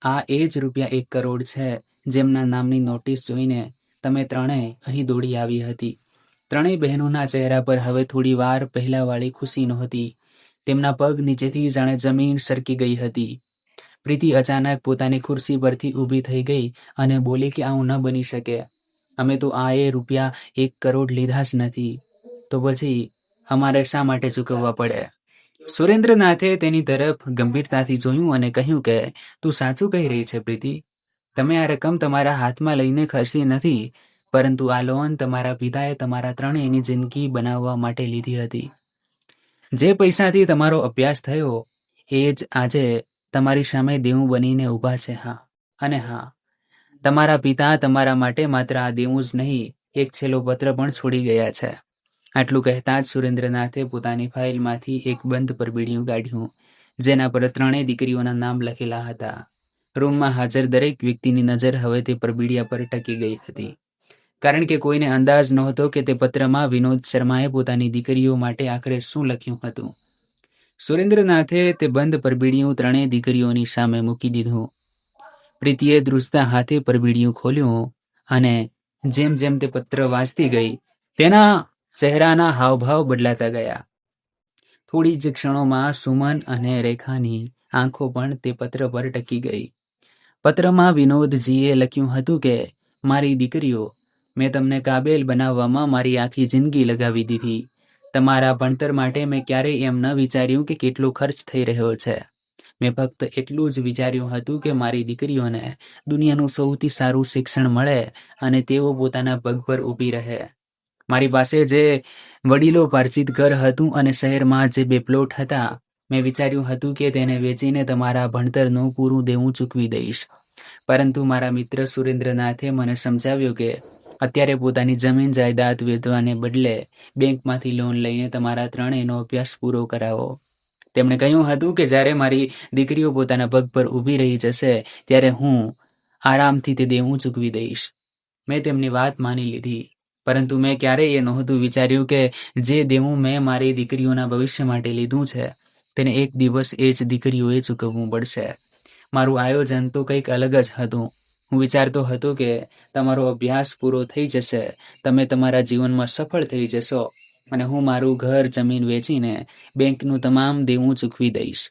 આ એ જ ₹1 કરોડ છે જેમના નામની નોટિસ જોઈને તમે ત્રણેય અહીં દોડી આવી હતી. ત્રણેય બહેનોના ચહેરા પર હવે થોડી વાર પહેલાવાળી ખુશી નહોતી. તેમના પગ નીચેથી જાણે જમીન સરકી ગઈ હતી. પ્રીતિ અચાનક પોતાની ખુરશી પરથી ઊભી થઈ ગઈ અને બોલી કે આવું ન બની શકે. અમે તો આ ₹1 કરોડ લીધા જ નથી, તો પછી અમારે શા માટે ચૂકવવા પડે? સુરેન્દ્રનાથે તેની તરફ ગંભીરતાથી જોયું અને કહ્યું કે તું સાચું કહી રહી છે પ્રીતિ. તમે આ રકમ તમારા હાથમાં લઈને ખર્ચી નથી, પરંતુ આ લોન તમારા પિતાએ તમારા ત્રણેયની જિંદગી બનાવવા માટે લીધી હતી. જે પૈસાથી તમારો અભ્યાસ થયો એ જ આજે તમારી સામે દેવું બનીને ઊભા છે. અને તમારા પિતા તમારા માટે માત્ર આ દેવું જ નહીં, એક છેલ્લો પત્ર પણ છોડી ગયા છે. આટલું કહેતા જ સુરેન્દ્રનાથે પોતાની ફાઇલમાંથી એક બંધ પરબીડિયું કાઢ્યું, જેના પર ત્રણેય દીકરીઓના નામ લખેલા હતા. રૂમમાં હાજર દરેક વ્યક્તિની નજર હવે તે પરબીડિયા પર ટકી ગઈ હતી, કારણ કે કોઈને અંદાજ નહોતો કે તે પત્રમાં વિનોદ શર્માએ પોતાની દીકરીઓ માટે આખરે શું લખ્યું હતું. સુરેન્દ્રનાથે તે બંધ પરબીડિયું ત્રણેય દીકરીઓની સામે મૂકી દીધું. પ્રીતિએ ધ્રુજતા હાથે પરબીડિયું ખોલ્યું અને જેમ જેમ તે પત્ર વાંચતી ગઈ તેના ચહેરાના હાવભાવ બદલાતા ગયા. થોડી જ ક્ષણોમાં સુમન અને રેખાની આંખો પણ તે પત્ર પર ટકી ગઈ. પત્રમાં વિનોદજીએ લખ્યું હતું કે મારી દીકરીઓ, મેં તમને કાબેલ બનાવવામાં મારી આખી જિંદગી લગાવી દીધી. તમારા ભણતર માટે મેં ક્યારેય એમ ન વિચાર્યું કે કેટલો ખર્ચ થઈ રહ્યો છે. મેં ફક્ત એટલું જ વિચાર્યું હતું કે મારી દીકરીઓને દુનિયાનું સૌથી સારું શિક્ષણ મળે અને તેઓ પોતાના પગ પર ઊભી રહે. મારી પાસે જે વડીલો પાર્જિત ઘર હતું અને શહેરમાં જે 2 પ્લોટ હતા, મેં વિચાર્યું હતું કે તેને વેચીને તમારા ભણતરનું પૂરું દેવું ચૂકવી દઈશ. પરંતુ મારા મિત્ર સુરેન્દ્રનાથે મને સમજાવ્યું કે અત્યારે પોતાની જમીન જાયદાદ વેચવાને બદલે બેંકમાંથી લોન લઈને તમારા ત્રણેયનો અભ્યાસ પૂરો કરાવો. તેમણે કહ્યું હતું કે જ્યારે મારી દીકરીઓ પોતાના પગ પર ઊભી રહી જશે ત્યારે હું આરામથી તે દેવું ચૂકવી દઈશ. મેં તેમની વાત માની લીધી, પરંતુ મેં ક્યારેય એ નહોતું વિચાર્યું કે જે દેવું મેં મારી દીકરીઓના ભવિષ્ય માટે લીધું છે તેને એક દિવસ એ જ દીકરીઓએ ચૂકવવું પડશે. મારું આયોજન તો કંઈક અલગ જ હતું. હું વિચારતો હતો કે તમારો અભ્યાસ પૂરો થઈ જશે, તમે તમારા જીવનમાં સફળ થઈ જશો અને હું મારું ઘર જમીન વેચીને બેંકનું તમામ દેવું ચૂકવી દઈશ.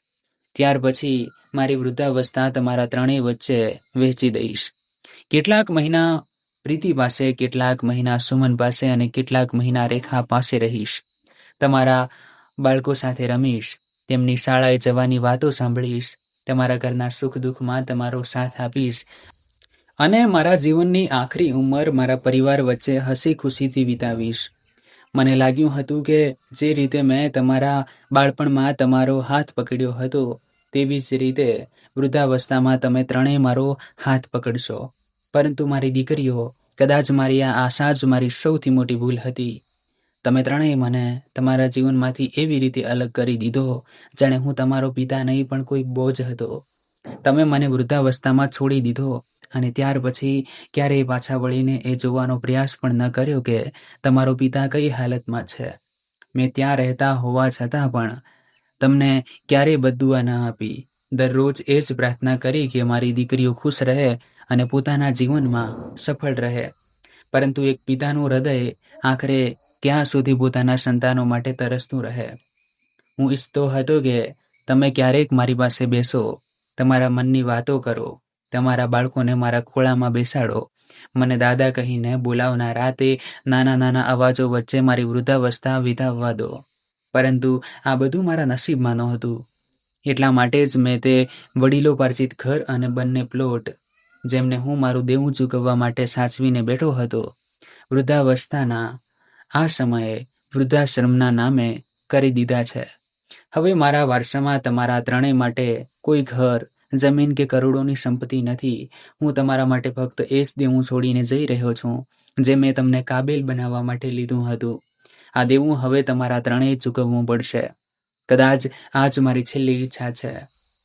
ત્યાર પછી મારી વૃદ્ધાવસ્થા તમારા ત્રણેય વચ્ચે વહેંચી દઈશ. કેટલાક મહિના પ્રીતિ પાસે, કેટલાક મહિના સુમન પાસે અને કેટલાક મહિના રેખા પાસે રહીશ. તમારા બાળકો સાથે રમીશ, તેમની શાળાએ જવાની વાતો સાંભળીશ, તમારા ઘરના સુખ દુઃખમાં તમારો સાથ આપીશ અને મારા જીવનની આખરી ઉંમર મારા પરિવાર વચ્ચે હસી ખુશીથી વિતાવીશ. મને લાગ્યું હતું કે જે રીતે મેં તમારા બાળપણમાં તમારો હાથ પકડ્યો હતો તેવી જ રીતે વૃદ્ધાવસ્થામાં તમે ત્રણેય મારો હાથ પકડશો. પરંતુ મારી દીકરીઓ, કદાચ મારી આ આશા જ મારી સૌથી મોટી ભૂલ હતી. તમે ત્રણેય મને તમારા જીવનમાંથી એવી રીતે અલગ કરી દીધો જાણે હું તમારો પિતા નહીં પણ કોઈ બોજ હતો. તમે મને વૃદ્ધાવસ્થામાં છોડી દીધો અને ત્યાર પછી ક્યારેય પાછા વળીને એ જોવાનો પ્રયાસ પણ ન કર્યો કે તમારો પિતા કઈ હાલતમાં છે. મેં ત્યાં રહેતા હોવા છતાં પણ તમને ક્યારેય બદદુઆ ન આપી. દરરોજ એ જ પ્રાર્થના કરી કે મારી દીકરીઓ ખુશ રહે અને પોતાના જીવનમાં સફળ રહે. પરંતુ એક પિતાનું હૃદય આખરે ક્યાં સુધી પોતાના સંતાનો માટે તરસતું રહે. હું ઈચ્છતો હતો કે તમે ક્યારેક મારી પાસે બેસો, તમારા મનની વાતો કરો, તમારા બાળકોને મારા ખોળામાં બેસાડો, મને દાદા કહીને બોલાવનારા તે નાના નાના અવાજો વચ્ચે મારી વૃદ્ધાવસ્થા વિતાવવા દો. પરંતુ આ બધું મારા નસીબમાં નહોતું. એટલા માટે જ મેં તે વડીલોપાર્જિત ઘર અને બંને પ્લોટ, જેમને હું મારું દેવું ચૂકવવા માટે સાચવીને બેઠો હતો, વૃદ્ધાવસ્થાના આ સમયે વૃદ્ધાશ્રમના નામે કરી દીધા છે. હવે મારા વારસામાં તમારા ત્રણેય માટે કોઈ ઘર, જમીન કે કરોડોની સંપત્તિ નથી. હું તમારા માટે ફક્ત એ જ દેવું છોડીને જઈ રહ્યો છું જે મેં તમને કાબેલ બનાવવા માટે લીધું હતું. આ દેવું હવે તમારા ત્રણેય ચૂકવવું પડશે. કદાચ આ જ મારી છેલ્લી ઈચ્છા છે.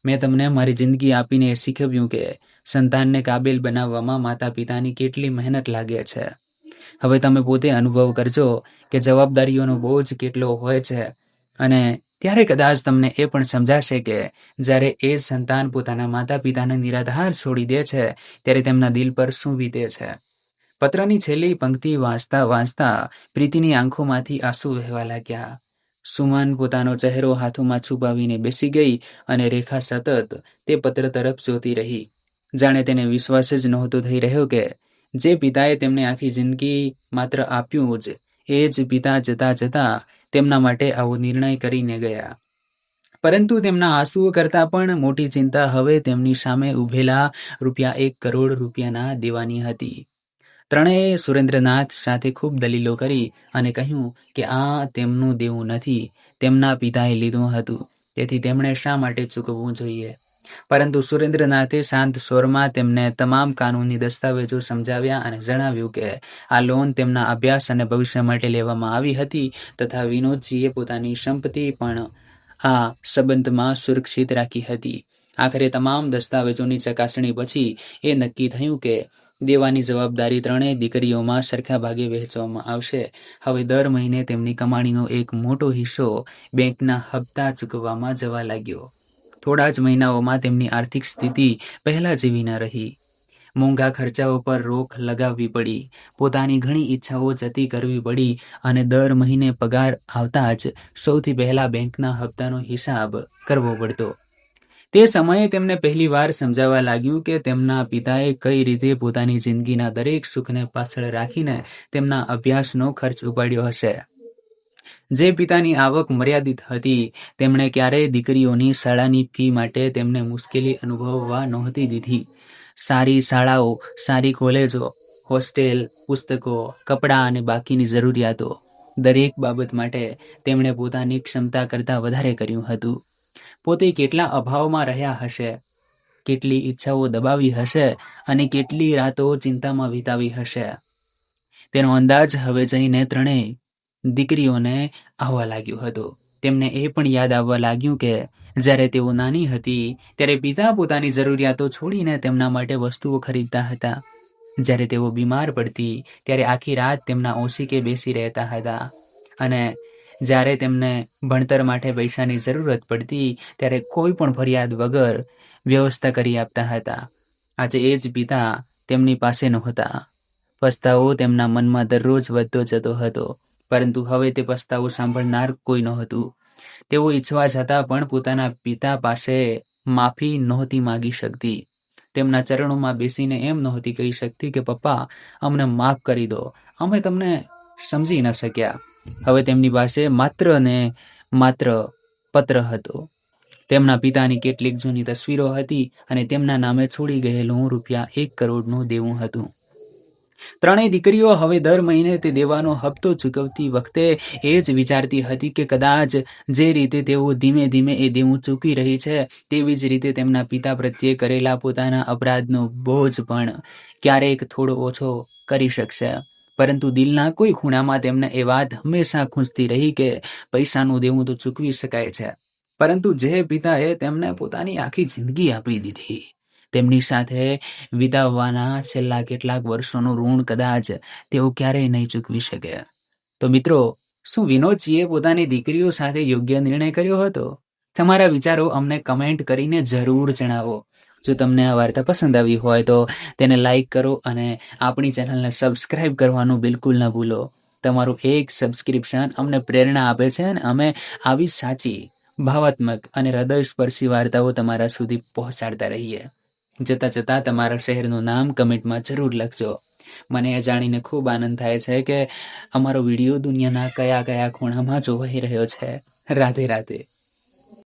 મેં તમને મારી જિંદગી આપીને શીખવ્યું કે સંતાનને કાબેલ બનાવવામાં માતા પિતાની કેટલી મહેનત લાગે છે. હવે તમે પોતે અનુભવ કરજો કે જવાબદારીઓનો બોજ કેટલો હોય છે, અને ત્યારે કદાચ તમને એ પણ સમજાશે કે જ્યારે એ સંતાન પોતાના માતા પિતાને નિરાધાર છોડી દે છે ત્યારે તેમના દિલ પર શું વીતે છે. પત્રની છેલ્લી પંક્તિ વાંચતા વાંચતા પ્રીતિની આંખોમાંથી આંસુ વહેવા લાગ્યા. સુમન પોતાનો ચહેરો હાથોમાં છુપાવીને બેસી ગઈ અને રેખા સતત તે પત્ર તરફ જોતી રહી. જાણે તેને વિશ્વાસ જ નહોતો થઈ રહ્યો કે જે પિતાએ તેમને આખી જિંદગી માત્ર આપ્યું જ, એ જ પિતા જતા જતા તેમના માટે આવો નિર્ણય કરીને ગયા. પરંતુ તેમના આંસુઓ કરતાં પણ મોટી ચિંતા હવે તેમની સામે ઊભેલા ₹1 કરોડ દેવાની હતી. ત્રણેય સુરેન્દ્રનાથ સાથે ખૂબ દલીલો કરી અને કહ્યું કે આ તેમનું દેવું નથી, તેમના પિતાએ લીધું હતું, તેથી તેમણે શા માટે ચૂકવવું જોઈએ. પરંતુ સુરેન્દ્રનાથે શાંત સ્વરમાં તેમને તમામ કાનૂની દસ્તાવેજો સમજાવ્યા અને જણાવ્યું કે આ લોન તેમના અભ્યાસ અને ભવિષ્ય માટે લેવામાં આવી હતી, તથા વિનોદજીએ પોતાની સંપત્તિ પણ આ સંબંધમાં સુરક્ષિત રાખી હતી. આખરે તમામ દસ્તાવેજોની ચકાસણી પછી એ નક્કી થયું કે દેવાની જવાબદારી ત્રણેય દીકરીઓમાં સરખા ભાગે વહેંચવામાં આવશે. હવે દર મહિને તેમની કમાણીનો એક મોટો હિસ્સો બેંકના હપ્તા ચૂકવવામાં જવા લાગ્યો. થોડા જ મહિનાઓમાં તેમની આર્થિક સ્થિતિ પહેલા જેવી ન રહી. મોંઘા ખર્ચાઓ પર રોક લગાવવી પડી, પોતાની ઘણી ઈચ્છાઓ જતી કરવી પડી અને દર મહિને પગાર આવતા જ સૌથી પહેલા બેંકના હપ્તાનો હિસાબ કરવો પડતો. તે સમયે તેમને પહેલીવાર સમજાવવા લાગ્યું કે તેમના પિતાએ કઈ રીતે પોતાની જિંદગીના દરેક સુખને પાછળ રાખીને તેમના અભ્યાસનો ખર્ચ ઉપાડ્યો હશે. જે પિતાની આવક મર્યાદિત હતી, તેમણે ક્યારેય દીકરીઓની શાળાની ફી માટે તેમને મુશ્કેલી અનુભવવા નહોતી દીધી. સારી શાળાઓ, સારી કોલેજો, હોસ્ટેલ, પુસ્તકો, કપડાં અને બાકીની જરૂરિયાતો, દરેક બાબત માટે તેમણે પોતાની ક્ષમતા કરતાં વધારે કર્યું હતું. પોતે કેટલા અભાવમાં રહ્યા હશે, કેટલી ઈચ્છાઓ દબાવી હશે અને કેટલી રાતો ચિંતામાં વિતાવી હશે, તેનો અંદાજ હવે જઈને ત્રણેય દીકરીઓને આવવા લાગ્યો હતો. તેમને એ પણ યાદ આવવા લાગ્યું કે જ્યારે તેઓ નાની હતી ત્યારે પિતા પોતાની જરૂરિયાતો છોડીને તેમના માટે વસ્તુઓ ખરીદતા હતા. જ્યારે તેઓ બીમાર પડતી ત્યારે આખી રાત તેમના ઓશિકે બેસી રહેતા હતા, અને જ્યારે તેમને ભણતર માટે પૈસાની જરૂરત પડતી ત્યારે કોઈ પણ ફરિયાદ વગર વ્યવસ્થા કરી આપતા હતા. આજે એ જ પિતા તેમની પાસે નહોતા. પસ્તાવો તેમના મનમાં દરરોજ વધતો જતો હતો, પરંતુ હવે તે પસ્તાવો સાંભળનાર કોઈ નહોતું. તેઓ ઈચ્છવા છતાં પણ પોતાના પિતા પાસે માફી નહોતી માગી શકતી. તેમના ચરણોમાં બેસીને એમ નહોતી કહી શકતી કે પપ્પા, અમને માફ કરી દો, અમે તમને સમજી ન શક્યા. હવે તેમની પાસે માત્ર ને માત્ર પત્ર હતો. તેમના પિતાની કેટલીક જૂની તસવીરો હતી અને તેમના નામે છોડી ગયેલું ₹1 કરોડનું દેવું હતું. ત્રણેય દીકરીઓ હવે દર મહિને તે દેવાનો હપ્તો ચૂકવતી વખતે એ જ વિચારતી હતી કે કદાચ જે રીતે તેઓ ધીમે ધીમે એ દેવું ચૂકવી રહી છે, તેવી જ રીતે તેમના પિતા પ્રત્યે કરેલા પોતાના અપરાધનો બોજ પણ ક્યારેક થોડો ઓછો કરી શકશે. પરંતુ દિલના કોઈ ખૂણામાં તેમને એ વાત હંમેશા ખૂંચતી રહી કે પૈસાનું દેવું તો ચૂકવી શકાય છે, પરંતુ જે પિતાએ તેમને પોતાની આખી જિંદગી આપી દીધી, તેમની સાથે વિતાવવાના છેલ્લા કેટલાક વર્ષોનું ઋણ કદાચ તેઓ ક્યારેય નહીં ચૂકવી શકે. તો મિત્રો, શું વિનોદજીએ પોતાની દીકરીઓ સાથે યોગ્ય નિર્ણય કર્યો હતો? તમારા વિચારો અમને કમેન્ટ કરીને જરૂર જણાવો. જો તમને આ વાર્તા પસંદ આવી હોય તો તેને લાઈક કરો અને આપણી ચેનલને સબસ્ક્રાઈબ કરવાનું બિલકુલ ન ભૂલો. તમારું એક સબસ્ક્રિપ્શન અમને પ્રેરણા આપે છે અને અમે આવી સાચી, ભાવાત્મક અને હૃદયસ્પર્શી વાર્તાઓ તમારા સુધી પહોંચાડતા રહીએ. જતાં તમારા શહેરનું નામ કમેન્ટમાં જરૂર લખજો. મને એ જાણીને ખૂબ આનંદ થાય છે કે અમારો વિડીયો દુનિયાના કયા કયા ખૂણામાં જોવાઈ રહ્યો છે. રાધે રાધે.